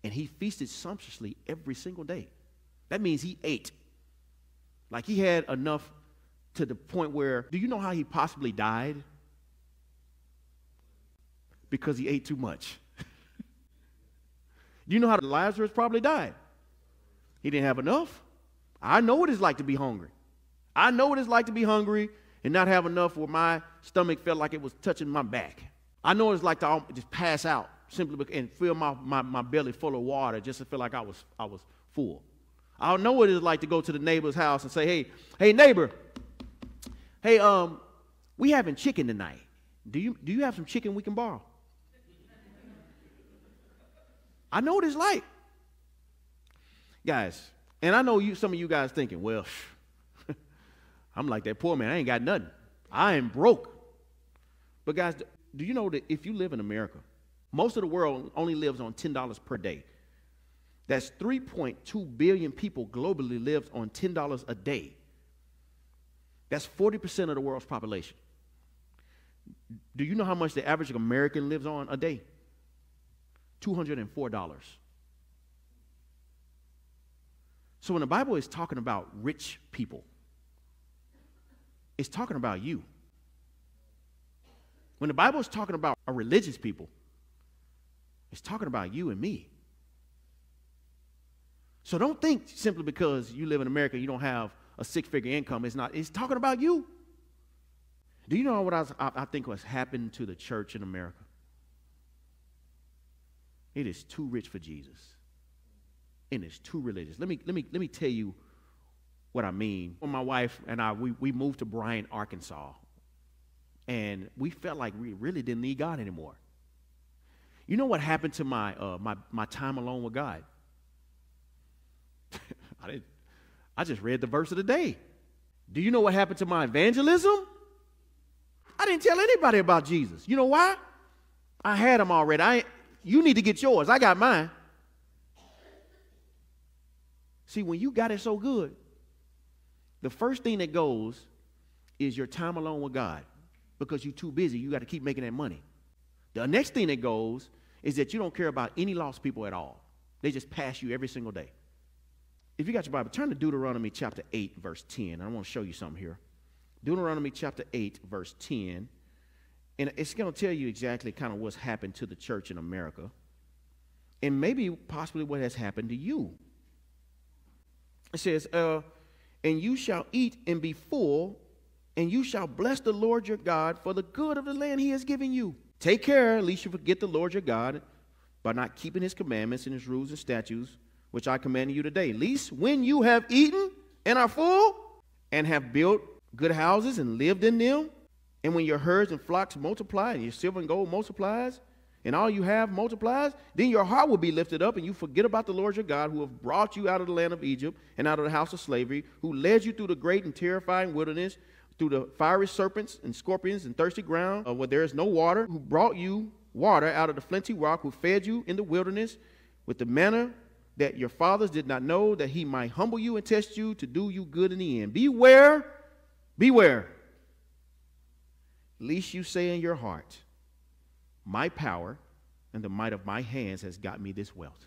And he feasted sumptuously every single day. That means he ate. Like he had enough to the point where, do you know how he possibly died? Because he ate too much. Do you know how Lazarus probably died? He didn't have enough. I know what it's like to be hungry. I know what it's like to be hungry and not have enough where my stomach felt like it was touching my back. I know what it's like to just pass out simply and fill my belly full of water just to feel like I was full. I know what it's like to go to the neighbor's house and say, hey neighbor, hey, we having chicken tonight. Do you have some chicken we can borrow? I know what it's like. Guys, and I know some of you guys thinking, well, I'm like that poor man. I ain't got nothing. I am broke. But guys, do you know that if you live in America, most of the world only lives on $10 per day. That's 3.2 billion people globally lives on $10 a day. That's 40% of the world's population. Do you know how much the average American lives on a day? $204. So when the Bible is talking about rich people, it's talking about you. When the Bible is talking about a religious people, it's talking about you and me. So don't think simply because you live in America, you don't have a six-figure income. It's talking about you. Do you know what I think has happened to the church in America? It is too rich for Jesus. And it's too religious. Let me tell you what I mean. When my wife and I, we moved to Bryant, Arkansas. And we felt like we really didn't need God anymore. You know what happened to my time alone with God? I just read the verse of the day. Do you know what happened to my evangelism? I didn't tell anybody about Jesus. You know why? I had them already. You need to get yours. I got mine. See, when you got it so good, the first thing that goes is your time alone with God, because you're too busy. You got to keep making that money. The next thing that goes is that you don't care about any lost people at all. They just pass you every single day. If you got your Bible, turn to Deuteronomy chapter 8, verse 10. I want to show you something here. Deuteronomy chapter 8, verse 10. And it's going to tell you exactly kind of what's happened to the church in America. And maybe possibly what has happened to you. It says, and you shall eat and be full, and you shall bless the Lord your God for the good of the land he has given you. Take care, lest you forget the Lord your God by not keeping his commandments and his rules and statutes, which I command you today. Lest when you have eaten and are full, and have built good houses and lived in them, and when your herds and flocks multiply, and your silver and gold multiplies, and all you have multiplies, then your heart will be lifted up, and you forget about the Lord your God, who have brought you out of the land of Egypt and out of the house of slavery, who led you through the great and terrifying wilderness, through the fiery serpents and scorpions and thirsty ground, where there is no water, who brought you water out of the flinty rock, who fed you in the wilderness with the manna that your fathers did not know, that he might humble you and test you to do you good in the end. Beware, lest you say in your heart, my power and the might of my hands has got me this wealth.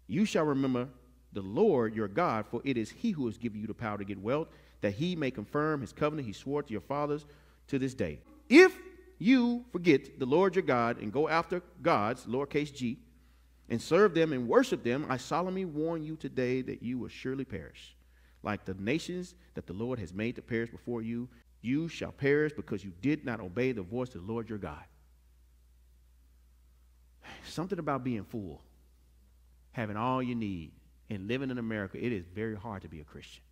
You shall remember the Lord your God, for it is he who has given you the power to get wealth, that he may confirm his covenant he swore to your fathers to this day. If you forget the Lord your God and go after gods, lowercase g, and serve them and worship them, I solemnly warn you today that you will surely perish. Like the nations that the Lord has made to perish before you, you shall perish because you did not obey the voice of the Lord your God. Something about being full, having all you need, and living in America, it is very hard to be a Christian.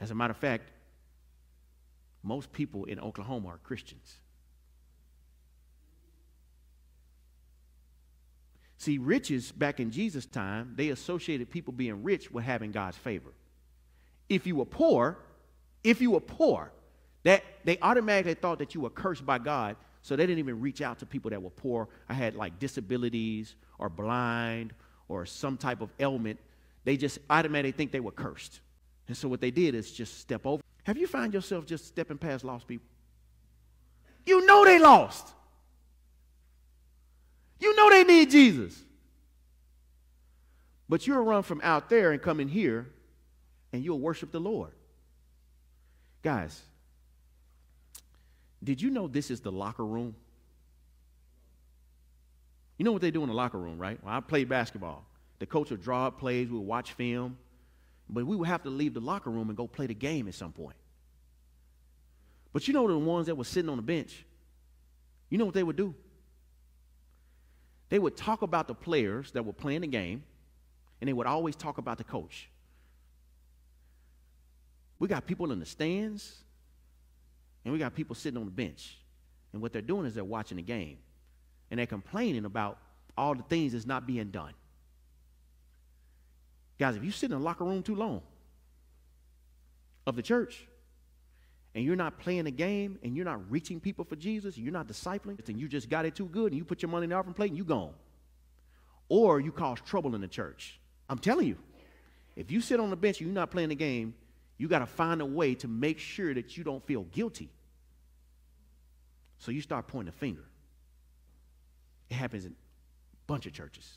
As a matter of fact, most people in Oklahoma are Christians. See, riches back in Jesus' time, they associated people being rich with having God's favor. If you were poor, that they automatically thought that you were cursed by God, so they didn't even reach out to people that were poor or had like disabilities or blind or some type of ailment. They just automatically think they were cursed. And so what they did is just step over. Have you found yourself just stepping past lost people? You know they lost. You know they need Jesus. But you'll run from out there and come in here and you'll worship the Lord. Guys, did you know this is the locker room? You know what they do in the locker room, right? Well, I played basketball. The coach would draw up plays, we would watch film, but we would have to leave the locker room and go play the game at some point. But you know the ones that were sitting on the bench, you know what they would do? They would talk about the players that were playing the game, and they would always talk about the coach. We got people in the stands, and we got people sitting on the bench. And what they're doing is they're watching the game, and they're complaining about all the things that's not being done. Guys, if you sit in the locker room too long of the church, and you're not playing the game, and you're not reaching people for Jesus, you're not discipling, and you just got it too good, and you put your money in the offering plate, and you gone. Or you cause trouble in the church. I'm telling you, if you sit on the bench and you're not playing the game, you got to find a way to make sure that you don't feel guilty. So you start pointing a finger. It happens in a bunch of churches.